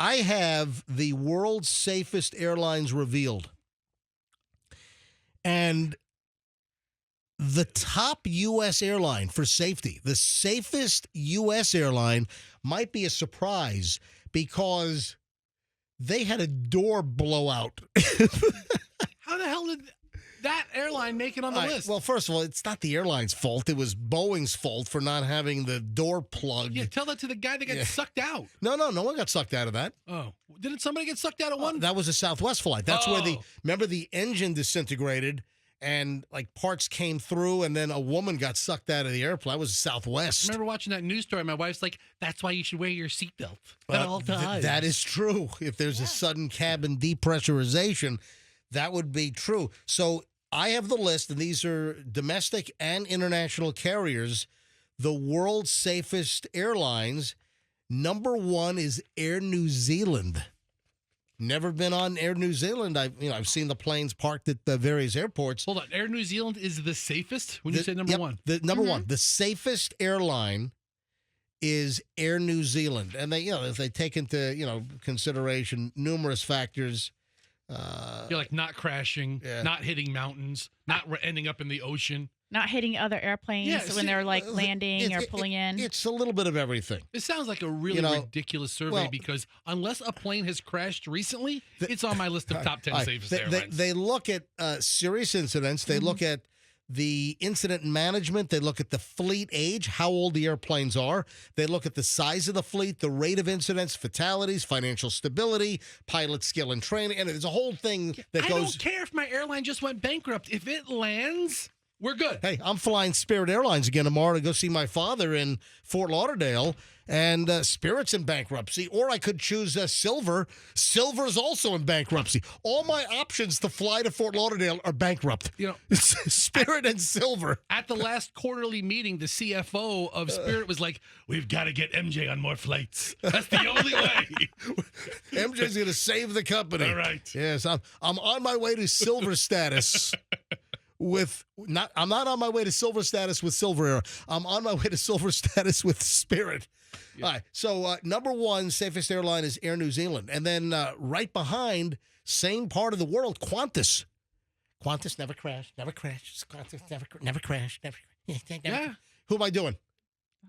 I have the world's safest airlines revealed. And the top U.S. airline for safety, the safest U.S. airline, might be a surprise because they had a door blowout. How the hell did that airline make it on the list? Well, first of all, it's not the airline's fault. It was Boeing's fault for not having the door plugged. Yeah, tell that to the guy that got sucked out. No one got sucked out of that. Oh, didn't somebody get sucked out of one? That was a Southwest flight. That's where remember the engine disintegrated and like parts came through and then a woman got sucked out of the airplane. That was Southwest. I remember watching that news story. My wife's like, that's why you should wear your seatbelt at all times. That is true. If there's a sudden cabin depressurization, that would be true. So I have the list, and these are domestic and international carriers, the world's safest airlines. Number 1 is Air New Zealand. Never been on Air New Zealand. I've seen the planes parked at the various airports. Hold on, Air New Zealand is the safest when you say number one? The number one, the safest airline is Air New Zealand. And they take into, consideration numerous factors. You're like not crashing, not hitting mountains, not ending up in the ocean. Not hitting other airplanes when they're like landing or pulling in. It's a little bit of everything. It sounds like a really ridiculous survey because unless a plane has crashed recently, it's on my list of top 10 safest airlines. They look at serious incidents. They look at the incident management. They look at the fleet age, how old the airplanes are. They look at the size of the fleet, the rate of incidents, fatalities, financial stability, pilot skill and training. And there's a whole thing that goes. I don't care if my airline just went bankrupt. If it lands, we're good. Hey, I'm flying Spirit Airlines again tomorrow to go see my father in Fort Lauderdale, and Spirit's in bankruptcy. Or I could choose Silver. Silver's also in bankruptcy. All my options to fly to Fort Lauderdale are bankrupt. Spirit and Silver. At the last quarterly meeting, the CFO of Spirit was like, we've got to get MJ on more flights. That's the only way. MJ's going to save the company. All right. Yes, I'm on my way to Silver status. I'm not on my way to silver status with Silver Air. I'm on my way to silver status with Spirit. Yeah. All right. So number 1 safest airline is Air New Zealand, and then right behind, same part of the world, Qantas. Qantas never crashed. Qantas never crashed. Yeah. Who am I doing?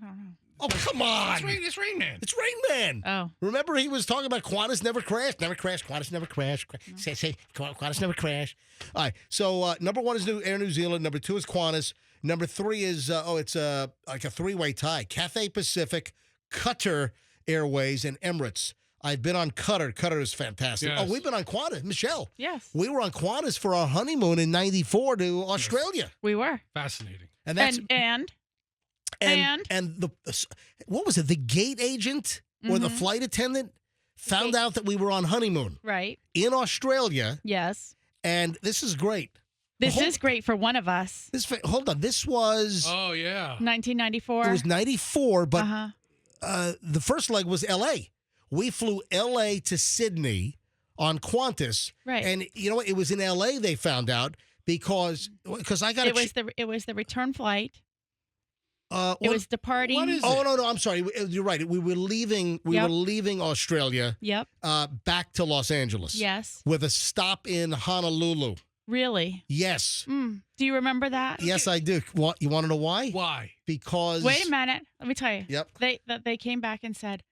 I don't know. Oh, come on. It's Rain Man. It's Rain Man. Oh. Remember he was talking about Qantas never crashed. Qantas never crashed. Say, Qantas never crashed. All right. So number 1 is Air New Zealand. Number 2 is Qantas. Number 3 is, it's like a 3-way tie. Cathay Pacific, Qatar Airways, and Emirates. I've been on Qatar. Qatar is fantastic. Yes. Oh, we've been on Qantas. Michelle. Yes. We were on Qantas for our honeymoon in 94 to Australia. Yes. We were. Fascinating. And that's... And the what was it? The gate agent or the flight attendant found out that we were on honeymoon. Right. In Australia. Yes. And this is great. This is great for one of us. Hold on. This was. Oh, yeah. 1994. It was 94, but the first leg was L.A. We flew L.A. to Sydney on Qantas. Right. And you know what? It was in L.A. they found out because I got it was the return flight. It was departing. What is it? No, I'm sorry. You're right. We were leaving. We were leaving Australia. Yep. Back to Los Angeles. Yes. With a stop in Honolulu. Really? Yes. Do you remember that? Yes, I do. You want to know why? Why? Because. Wait a minute. Let me tell you. Yep. They came back and said,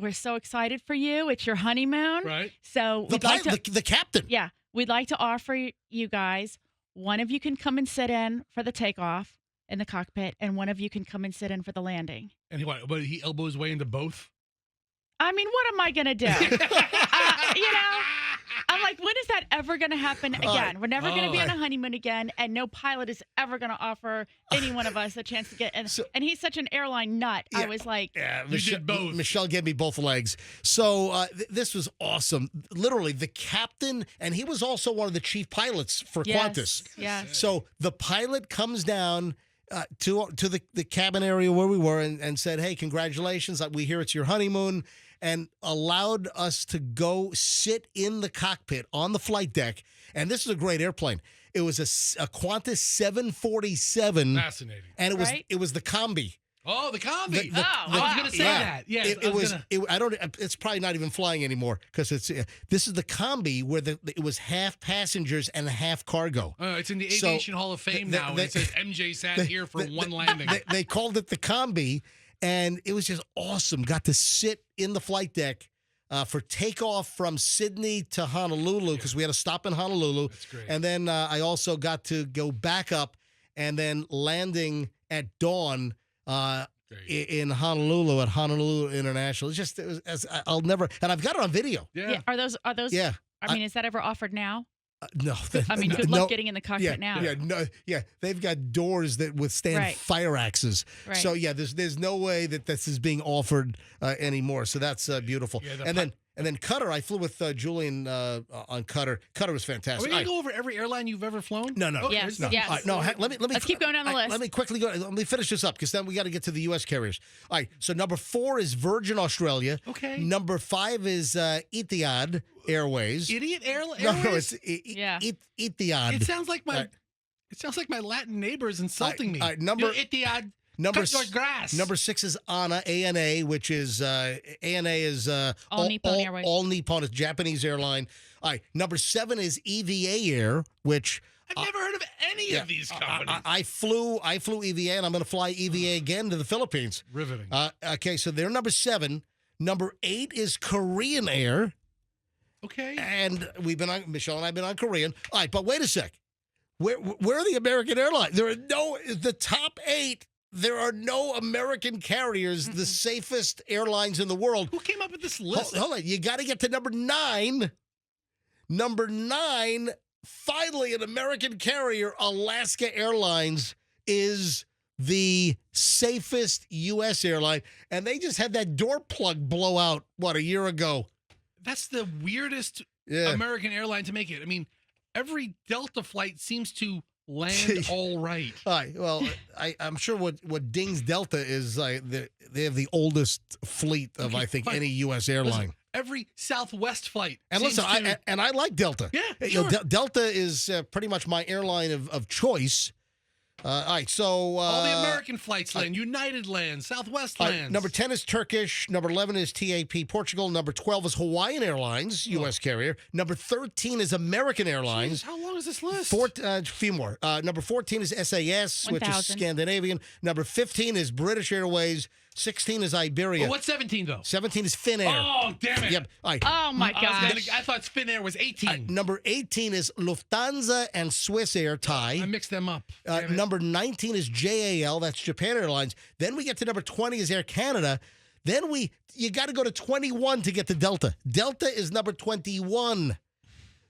"We're so excited for you. It's your honeymoon." Right. So the captain. Yeah, we'd like to offer you guys. One of you can come and sit in for the takeoff in the cockpit, and one of you can come and sit in for the landing. And he elbow his way into both? I mean, what am I going to do? I'm like, when is that ever going to happen again? We're never going to be on a honeymoon again, and no pilot is ever going to offer any one of us a chance to get in. And he's such an airline nut. Yeah, I was like, Michelle gave me both legs. So this was awesome. Literally, the captain, and he was also one of the chief pilots for Qantas. Yes. So the pilot comes down to the cabin area where we were and said, "Hey, congratulations! We hear it's your honeymoon," and allowed us to go sit in the cockpit on the flight deck. And this is a great airplane. It was a Qantas 747. Fascinating. And it was the combi. Oh, the combi. I was going to say that. Yes, It's probably not even flying anymore because this is the combi where it was half passengers and half cargo. It's in the Aviation Hall of Fame now. And it says MJ sat here for one landing. They called it the combi, and it was just awesome. Got to sit in the flight deck for takeoff from Sydney to Honolulu because we had to stop in Honolulu. That's great. And then I also got to go back up and then landing at dawn in Honolulu at Honolulu International. I'll never, and I've got it on video. Yeah. Are those? Yeah. I mean, is that ever offered now? No. I mean, good luck getting in the cockpit now. They've got doors that withstand fire axes. Right. So there's no way that this is being offered anymore. So that's beautiful. Yeah, and then Qatar, I flew with Julian on Qatar. Qatar was fantastic. Are we going to go over every airline you've ever flown? No. Yes. No. Yes. All right, let me. Let's keep going down the list. Let me quickly go. Let me finish this up because then we got to get to the U.S. carriers. All right. So number 4 is Virgin Australia. Okay. Number 5 is Etihad Airways. Idiot Airways? No, it's Etihad. It sounds like my. It sounds like my Latin neighbor is insulting me. Etihad. Number cut your grass. Number 6 is ANA, which is ANA is All Nippon Airways. All Nippon is Japanese airline. All right. Number 7 is EVA Air, which I've never heard of any of these companies. I flew EVA, and I'm going to fly EVA again to the Philippines. Riveting. Okay, so they're number 7. Number 8 is Korean Air. Okay. And Michelle and I have been on Korean. All right, but wait a sec. Where are the American airlines? The top 8. There are no American carriers, the safest airlines in the world. Who came up with this list? Hold on. You got to get to number 9. Number 9, finally, an American carrier, Alaska Airlines, is the safest U.S. airline. And they just had that door plug blow out, a year ago? That's the weirdest American airline to make it. I mean, every Delta flight seems to land all right. All right. Well, I'm sure what dings Delta is they have the oldest fleet of I think any U.S. airline. Listen, every Southwest flight. And listen, I like Delta. Yeah, sure. Delta is pretty much my airline of choice. All right, so all the American flights land, United lands, Southwest lands. Number 10 is Turkish. Number 11 is TAP Portugal. Number 12 is Hawaiian Airlines, U.S. carrier. Number 13 is American Airlines. Jeez, how long is this list? A few more. Number 14 is SAS, 1,000. which is Scandinavian. Number 15 is British Airways. 16 is Iberia. Well, what's 17, though? 17 is Finnair. Oh, damn it. Yep. Right. Oh, my gosh. I thought Finnair was 18. Number 18 is Lufthansa and Swiss Air Thai. I mixed them up. Number 19 is JAL. That's Japan Airlines. Then we get to number 20 is Air Canada. Then you got to go to 21 to get to Delta. Delta is number 21.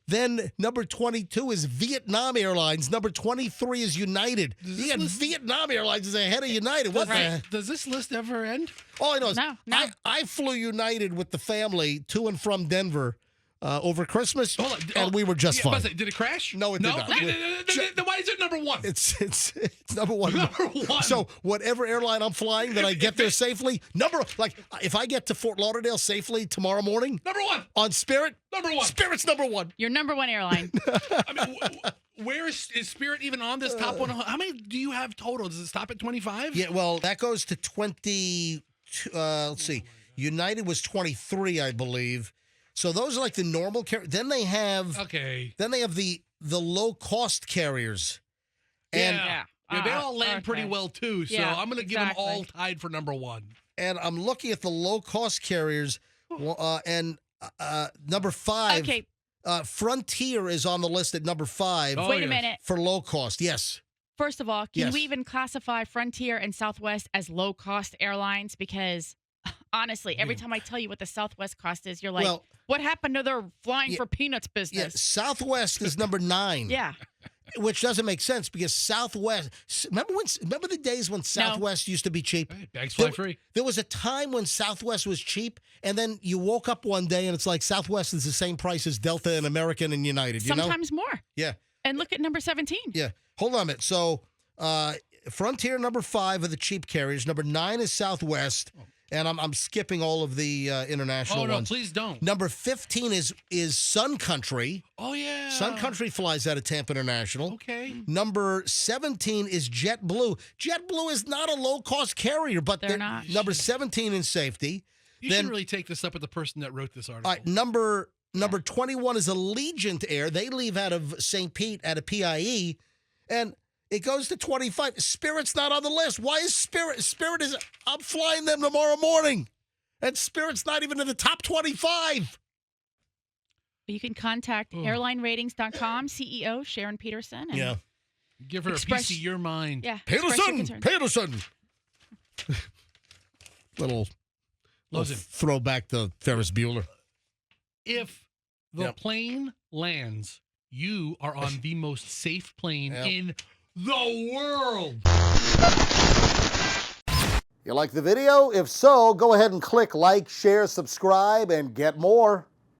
Then number 22 is Vietnam Airlines. Number 23 is United. You got Vietnam Airlines is ahead of United. What the? Does this list ever end? All I know is No. I flew United with the family to and from Denver over Christmas, and we were just fine. Did it crash? No, it did not. Then why is it number 1? It's number 1. Number 1. So whatever airline I'm flying that I get there safely, if I get to Fort Lauderdale safely tomorrow morning, number 1 on Spirit, number 1. Spirit's number 1. Your number 1 airline. I mean, where is Spirit even on this top 100? How many do you have total? Does it stop at 25? Yeah, well, that goes to 20. Let's see. United was 23, I believe. So those are like the normal carriers. Then they have Then they have the low cost carriers. And they all land pretty well too. So I'm going to give them all tied for number 1. And I'm looking at the low cost carriers, and number 5. Okay. Frontier is on the list at number 5. Wait a minute. For low cost, yes. First of all, can we even classify Frontier and Southwest as low cost airlines? Because honestly, every time I tell you what the Southwest cost is, you're like, what happened to their flying for peanuts business? Yeah, Southwest is number 9. Yeah. Which doesn't make sense because Southwest. Remember the days when Southwest used to be cheap? Hey, bags fly free. There was a time when Southwest was cheap, and then you woke up one day and it's like Southwest is the same price as Delta and American and United. Sometimes more. Yeah. And look at number 17. Yeah. Hold on a minute. So Frontier number 5 are the cheap carriers. Number 9 is Southwest. And I'm skipping all of the international ones. Oh, no, ones. please don't. Number 15 is Sun Country. Oh, yeah. Sun Country flies out of Tampa International. Okay. Number 17 is JetBlue. JetBlue is not a low-cost carrier, but they're not. Number 17 in safety. You should really take this up with the person that wrote this article. All right, number 21 is Allegiant Air. They leave out of St. Pete at a PIE, and it goes to 25. Spirit's not on the list. Why is Spirit? Spirit is, I'm flying them tomorrow morning. And Spirit's not even in the top 25. You can contact airlineratings.com CEO Sharon Peterson. And give her a piece of your mind. Yeah. Peterson. Little throwback to Ferris Bueller. If the plane lands, you are on the most safe plane in the world. You like the video? If so, go ahead and click like, share, subscribe, and get more.